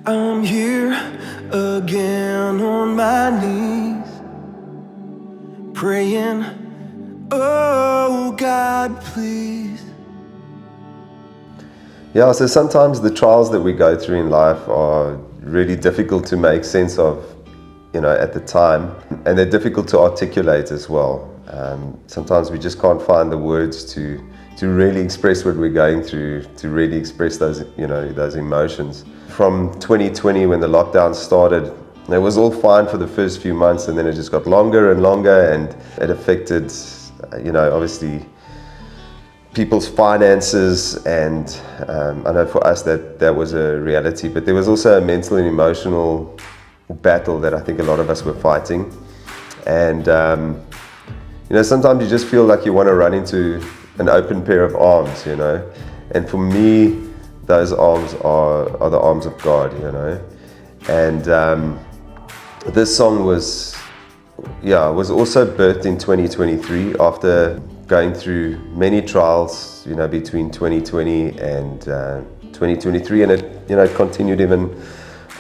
I'm here again on my knees, praying, oh God, please. Yeah, so sometimes the trials that we go through in life are really difficult to make sense of, at the time, and they're difficult to articulate as well. Sometimes we just can't find the words to really express what we're going through, to really express those emotions. From 2020, when the lockdown started, it was all fine for the first few months, and then it just got longer and longer, and it affected, obviously, people's finances, and I know for us that was a reality, but there was also a mental and emotional battle that I think a lot of us were fighting. And sometimes you just feel like you want to run into an open pair of arms, and for me those arms are the arms of God, and this song was also birthed in 2023 after going through many trials, between 2020 and 2023, and it continued even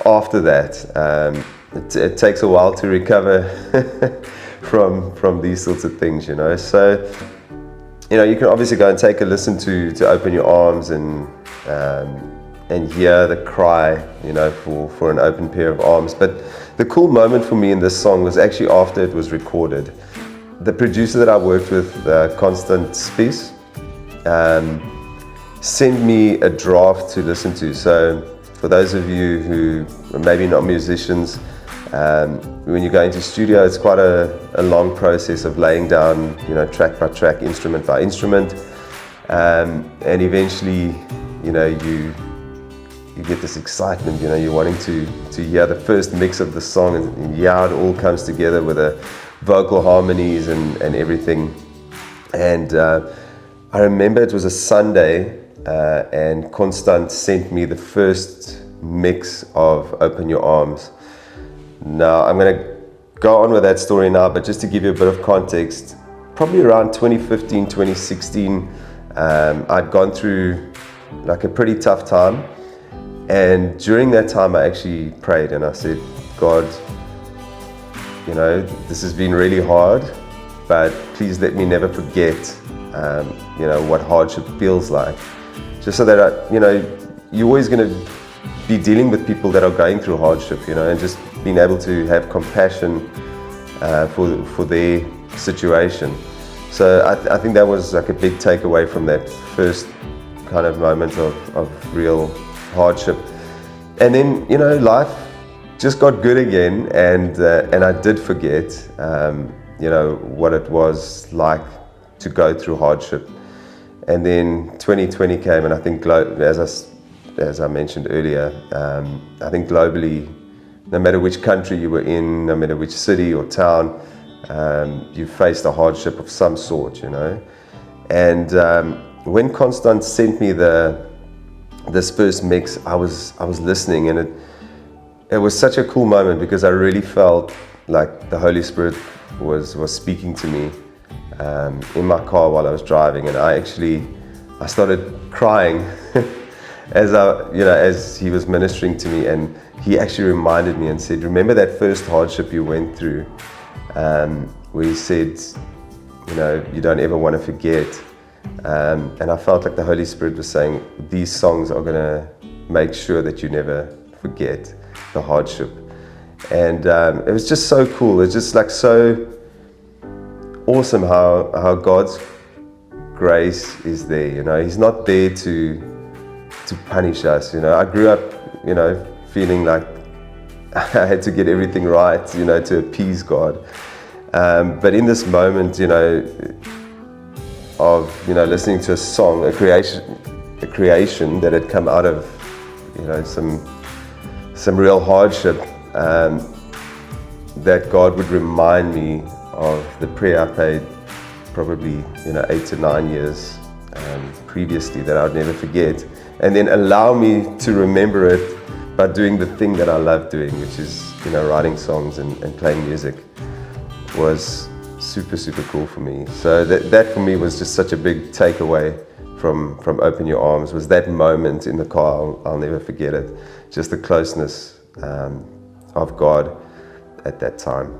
after that. It takes a while to recover from these sorts of things, So, you can obviously go and take a listen to Open Your Arms and hear the cry, for an open pair of arms. But the cool moment for me in this song was actually after it was recorded. The producer that I worked with, Constant Spies, sent me a draft to listen to. So for those of you who are maybe not musicians, when you go into studio, it's quite a long process of laying down, track by track, instrument by instrument, and eventually, you get this excitement, you're wanting to hear the first mix of the song, and it all comes together with the vocal harmonies and everything. And I remember it was a Sunday, and Constant sent me the first mix of Open Your Arms. Now, I'm going to go on with that story now, but just to give you a bit of context, probably around 2015, 2016, I'd gone through like a pretty tough time. And during that time, I actually prayed and I said, God, this has been really hard, but please let me never forget, what hardship feels like. Just so that, you're always going to be dealing with people that are going through hardship, and just being able to have compassion for their situation. So I think that was like a big takeaway from that first kind of moment of real hardship. And then, life just got good again, and I did forget, what it was like to go through hardship. And then 2020 came, and I think, as I mentioned earlier, I think globally, no matter which country you were in, no matter which city or town, you faced a hardship of some sort, And when Constant sent me this first mix, I was listening, and it was such a cool moment because I really felt like the Holy Spirit was speaking to me in my car while I was driving, and I started crying as he was ministering to me, and he actually reminded me and said, remember that first hardship you went through, where he said, you don't ever want to forget. And I felt like the Holy Spirit was saying, these songs are going to make sure that you never forget the hardship. And it was just so cool. It's just like so awesome how God's grace is there. He's not there to punish us. I grew up, feeling like I had to get everything right, to appease God. But in this moment, of listening to a song, a creation that had come out of some real hardship, that God would remind me of the prayer I prayed probably 8 to 9 years previously that I would never forget, and then allow me to remember it by doing the thing that I love doing, which is writing songs and playing music, was super, super cool for me. So that for me was just such a big takeaway from Open Your Arms was that moment in the car. I'll never forget it. Just the closeness of God at that time.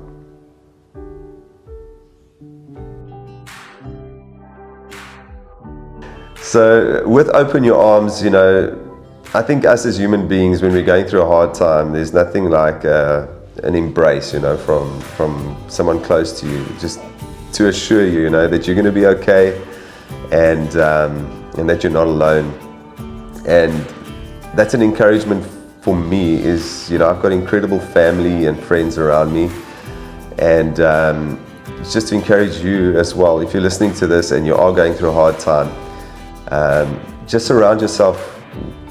So with Open Your Arms, you know, I think us as human beings, when we're going through a hard time, there's nothing like an embrace, you know, from someone close to you, just to assure you, you know, that you're going to be okay, and that you're not alone. And that's an encouragement for me. Is, you know, I've got incredible family and friends around me, and it's just to encourage you as well. If you're listening to this and you are going through a hard time, just surround yourself,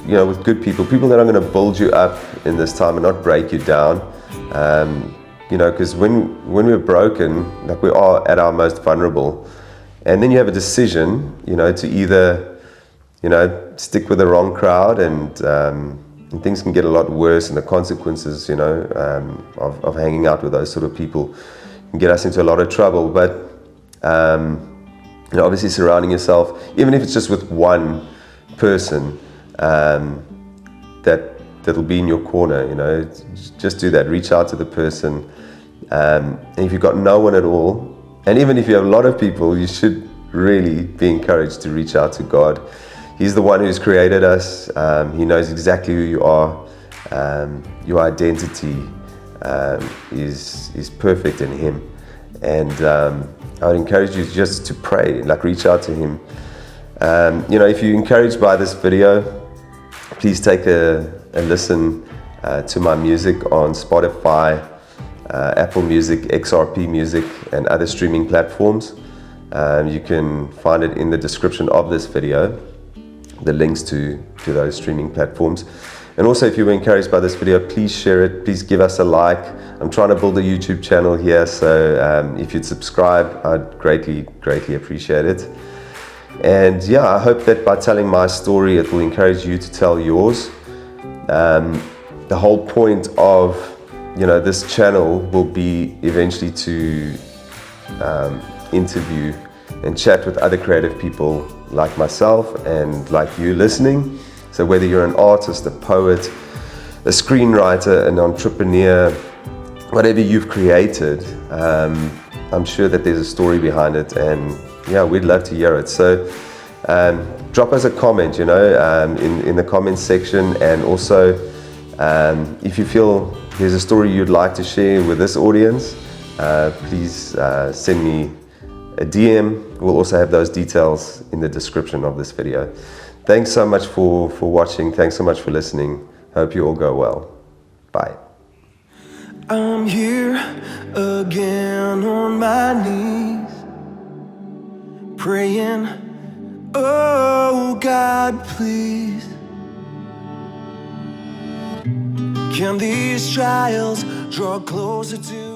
you know, with good people that are going to build you up in this time and not break you down. You know, because when we're broken, like we are at our most vulnerable, and then you have a decision, you know, to either, you know, stick with the wrong crowd, and things can get a lot worse, and the consequences, you know, of hanging out with those sort of people can get us into a lot of trouble. But you know, obviously surrounding yourself, even if it's just with one person that'll be in your corner, you know, just do that. Reach out to the person. And if you've got no one at all, and even if you have a lot of people, you should really be encouraged to reach out to God. He's the one who's created us. He knows exactly who you are. Your identity is perfect in Him. And I would encourage you just to pray, like reach out to Him. You know, if you're encouraged by this video, please take a listen to my music on Spotify, Apple Music, XRP Music, and other streaming platforms. You can find it in the description of this video, the links to those streaming platforms. And also, if you were encouraged by this video, please share it. Please give us a like. I'm trying to build a YouTube channel here, so if you'd subscribe, I'd greatly appreciate it. And yeah, I hope that by telling my story, it will encourage you to tell yours. The whole point of, you know, this channel will be eventually to interview and chat with other creative people like myself and like you listening. So whether you're an artist, a poet, a screenwriter, an entrepreneur, whatever you've created, I'm sure that there's a story behind it, and yeah, we'd love to hear it. So drop us a comment, you know, in the comments section, and also if you feel there's a story you'd like to share with this audience, please send me a DM. We'll also have those details in the description of this video. Thanks so much for watching. Thanks so much for listening. Hope you all go well. Bye. I'm here again on my knees, praying, oh God, please. Can these trials draw closer to